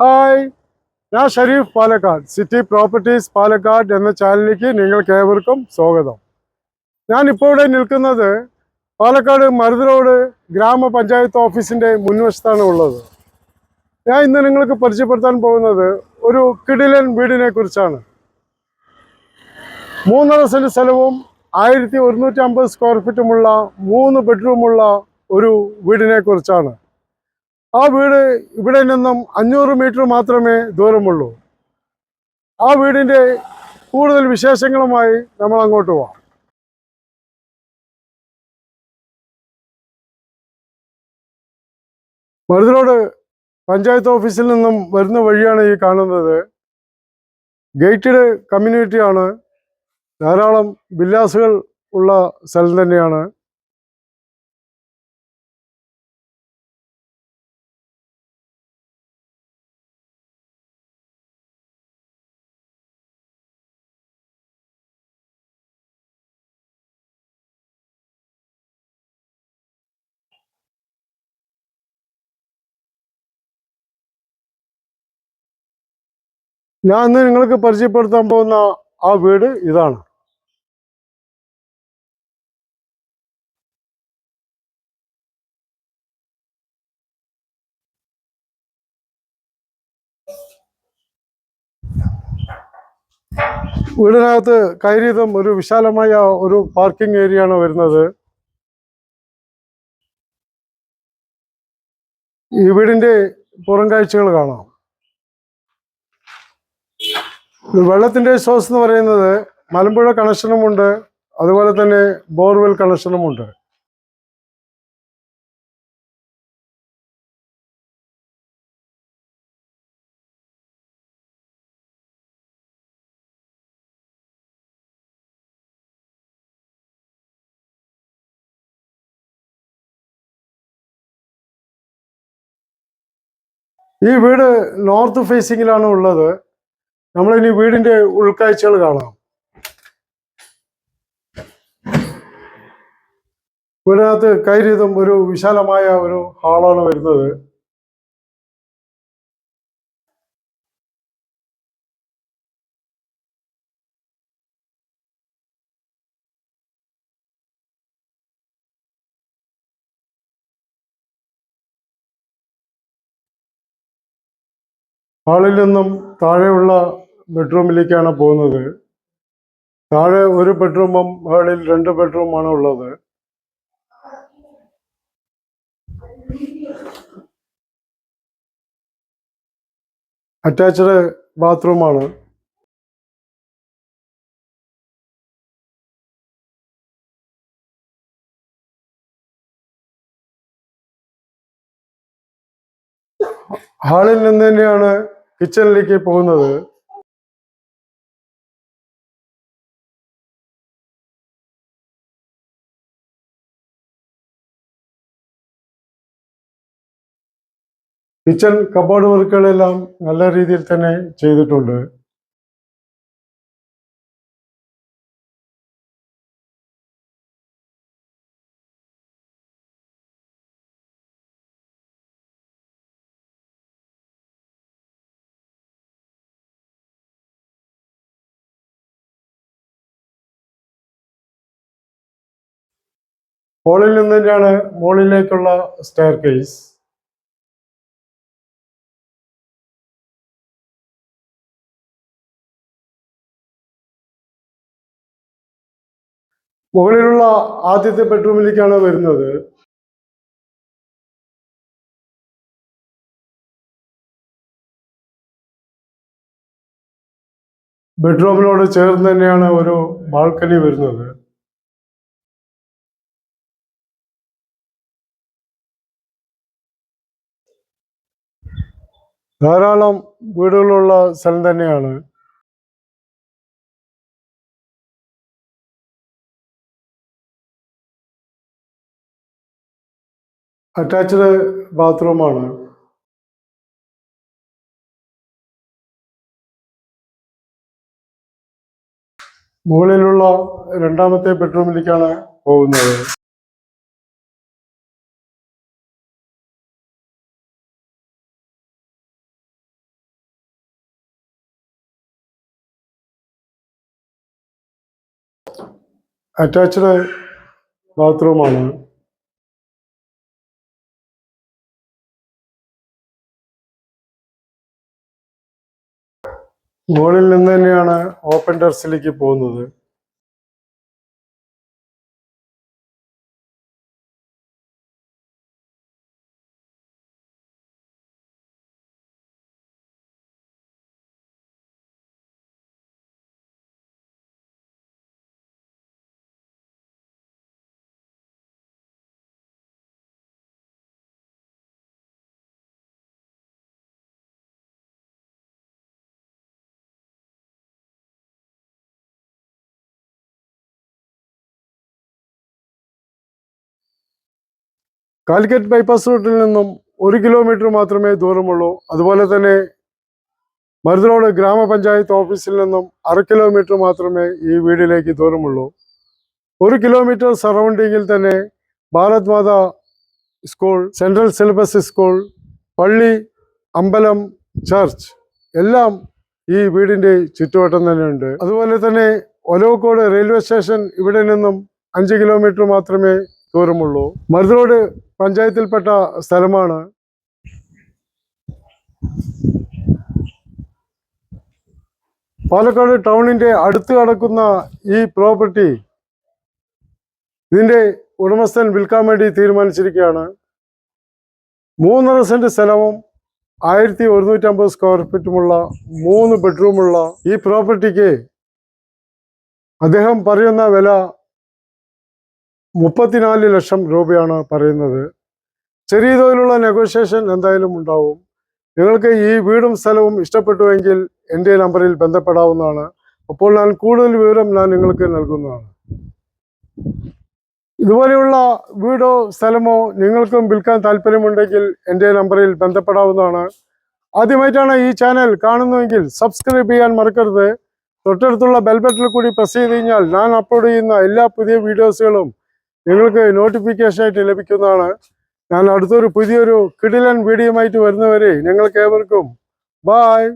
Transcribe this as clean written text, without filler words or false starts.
Hi, ഞാൻ Sharif Palakkad. City properties Palakkad എന്ന ചാനലിലേക്ക് നിങ്ങൾക്ക് ഏവർക്കും സ്വാഗതം. ഞാനിപ്പോൾ ഇവിടെ നിൽക്കുന്നത് പാലക്കാട് മരുത് റോഡ് ഗ്രാമപഞ്ചായത്ത് ഓഫീസിൻ്റെ മുൻവശത്താണ് ഉള്ളത്. ഞാൻ ഇന്ന് നിങ്ങൾക്ക് പരിചയപ്പെടുത്താൻ പോകുന്നത് ഒരു കിടിലൻ വീടിനെ കുറിച്ചാണ്. 3.5 സെന്റ് സ്ഥലവും 1150 സ്ക്വയർ ഫീറ്റുമുള്ള 3 ബെഡ്റൂമുള്ള ഒരു വീടിനെ കുറിച്ചാണ്. ആ വീട് ഇവിടെ നിന്നും 500 മീറ്റർ മാത്രമേ ദൂരമുള്ളൂ. ആ വീടിൻ്റെ കൂടുതൽ വിശേഷങ്ങളുമായി നമ്മൾ അങ്ങോട്ട് പോവാം. മരുത് റോഡ് പഞ്ചായത്ത് ഓഫീസിൽ നിന്നും വരുന്ന വഴിയാണ് ഈ കാണുന്നത്. ഗേറ്റഡ് കമ്മ്യൂണിറ്റിയാണ്, ധാരാളം വില്ലാസുകൾ ഉള്ള സ്ഥലം തന്നെയാണ്. ഞാൻ ഇന്ന് നിങ്ങൾക്ക് പരിചയപ്പെടുത്താൻ പോകുന്ന ആ വീട് ഇതാണ്. വീടിനകത്ത് കയറിയതും ഒരു വിശാലമായ ഒരു പാർക്കിംഗ് ഏരിയ ആണ് വരുന്നത്. ഈ വീടിൻ്റെ പുറം കാഴ്ചകൾ കാണാം. വെള്ളത്തിൻ്റെ സോഴ്സ് എന്ന് പറയുന്നത് മലമ്പുഴ കണക്ഷനുമുണ്ട്, അതുപോലെ തന്നെ ബോർവെൽ കണക്ഷനുമുണ്ട്. ഈ വീട് നോർത്ത് ഫേസിങ്ങിലാണ് ഉള്ളത്. നമ്മളിനി വീടിൻ്റെ ഉൾക്കാഴ്ചകൾ കാണാം. വീടിനകത്ത് കയറിയതും ഒരു വിശാലമായ ഒരു ഹാളാണ് വരുന്നത്. ഹാളിൽ നിന്നും താഴെയുള്ള ബെഡ്റൂമിലേക്കാണ് പോകുന്നത്. താഴെ ഒരു ബെഡ്റൂമും ഹാളിൽ 2 ബെഡ്റൂമാണ് ഉള്ളത്. അറ്റാച്ച്ഡ് ബാത്റൂമാണ്. ഹാളിൽ നിന്ന് തന്നെയാണ് കിച്ചണിലേക്ക് പോകുന്നത്. കിച്ചൺ കബോർഡ് വർക്കുകളെല്ലാം നല്ല രീതിയിൽ തന്നെ ചെയ്തിട്ടുണ്ട്. ഹാളിൽ നിന്ന് തന്നെയാണ് മുകളിലേക്കുള്ള സ്റ്റെയർ കേസ്. മുകളിലുള്ള ആദ്യത്തെ ബെഡ്റൂമിലേക്കാണ് വരുന്നത്. ബെഡ്റൂമിനോട് ചേർന്ന് തന്നെയാണ് ഒരു ബാൽക്കണി വരുന്നത്. ധാരാളം വീടുകളുള്ള സ്ഥലം തന്നെയാണ്. അറ്റാച്ച്ഡ് ബാത്റൂമാണ്. മുകളിലുള്ള രണ്ടാമത്തെ ബെഡ്റൂമിലേക്കാണ് പോകുന്നത്. അറ്റാച്ച്ഡ് ബാത്റൂമാണ്. മുകളിൽ നിന്ന് തന്നെയാണ് ഓപ്പൺ ടെറസിലേക്ക് പോകുന്നത്. കാലിക്കറ്റ് ബൈപ്പാസ് റൂട്ടിൽ നിന്നും 1 കിലോമീറ്റർ മാത്രമേ ദൂരമുള്ളൂ. അതുപോലെ തന്നെ മരുതറോഡ് ഗ്രാമപഞ്ചായത്ത് ഓഫീസിൽ നിന്നും 1/2 കിലോമീറ്റർ മാത്രമേ ഈ വീടിലേക്ക് ദൂരമുള്ളൂ. 1 കിലോമീറ്റർ സറൗണ്ടിങ്ങിൽ തന്നെ Bharat Mata school, central syllabus school, പള്ളി, അമ്പലം, ചർച്ച് എല്ലാം ഈ വീടിൻ്റെ ചുറ്റുവട്ടം തന്നെയുണ്ട്. അതുപോലെ തന്നെ ഒലവക്കോട് റെയിൽവേ സ്റ്റേഷൻ ഇവിടെ നിന്നും 5 കിലോമീറ്റർ മാത്രമേ ദൂരമുള്ളൂ. മരുതറോഡ് പഞ്ചായത്തിൽപ്പെട്ട സ്ഥലമാണ്. പാലക്കാട് ടൗണിൻ്റെ അടുത്ത് കിടക്കുന്ന ഈ പ്രോപ്പർട്ടി ഇതിൻ്റെ ഉടമസ്ഥൻ വിൽക്കാൻ വേണ്ടി തീരുമാനിച്ചിരിക്കുകയാണ്. 3.5 സെന്റ് സ്ഥലവും 1150 സ്ക്വയർ ഫീറ്റുമുള്ള 3 ബെഡ്റൂമുള്ള ഈ പ്രോപ്പർട്ടിക്ക് അദ്ദേഹം പറയുന്ന വില 34 ലക്ഷം രൂപയാണ് പറയുന്നത്. ചെറിയ തോതിലുള്ള നെഗോഷിയേഷൻ എന്തായാലും ഉണ്ടാവും. നിങ്ങൾക്ക് ഈ വീടും സ്ഥലവും ഇഷ്ടപ്പെട്ടുവെങ്കിൽ എൻ്റെ നമ്പറിൽ ബന്ധപ്പെടാവുന്നതാണ്. അപ്പോൾ ഞാൻ കൂടുതൽ വിവരം നിങ്ങൾക്ക് നൽകുന്നതാണ്. ഇതുപോലെയുള്ള വീടോ സ്ഥലമോ നിങ്ങൾക്കും വിൽക്കാൻ താല്പര്യമുണ്ടെങ്കിൽ എൻ്റെ നമ്പറിൽ ബന്ധപ്പെടാവുന്നതാണ്. ആദ്യമായിട്ടാണ് ഈ ചാനൽ കാണുന്നതെങ്കിൽ സബ്സ്ക്രൈബ് ചെയ്യാൻ മറക്കരുത്. തൊട്ടടുത്തുള്ള ബെൽ ബട്ടണിൽ കൂടി പ്രസ് ചെയ്ത് കഴിഞ്ഞാൽ ഞാൻ അപ്ലോഡ് ചെയ്യുന്ന എല്ലാ പുതിയ വീഡിയോസുകളും നിങ്ങൾക്ക് നോട്ടിഫിക്കേഷനായിട്ട് ലഭിക്കുന്നതാണ്. ഞാൻ അടുത്തൊരു പുതിയൊരു കിടിലൻ വീഡിയോയുമായിട്ട് വരുന്നവരെ ഞങ്ങൾക്ക് ഏവർക്കും ബായ്.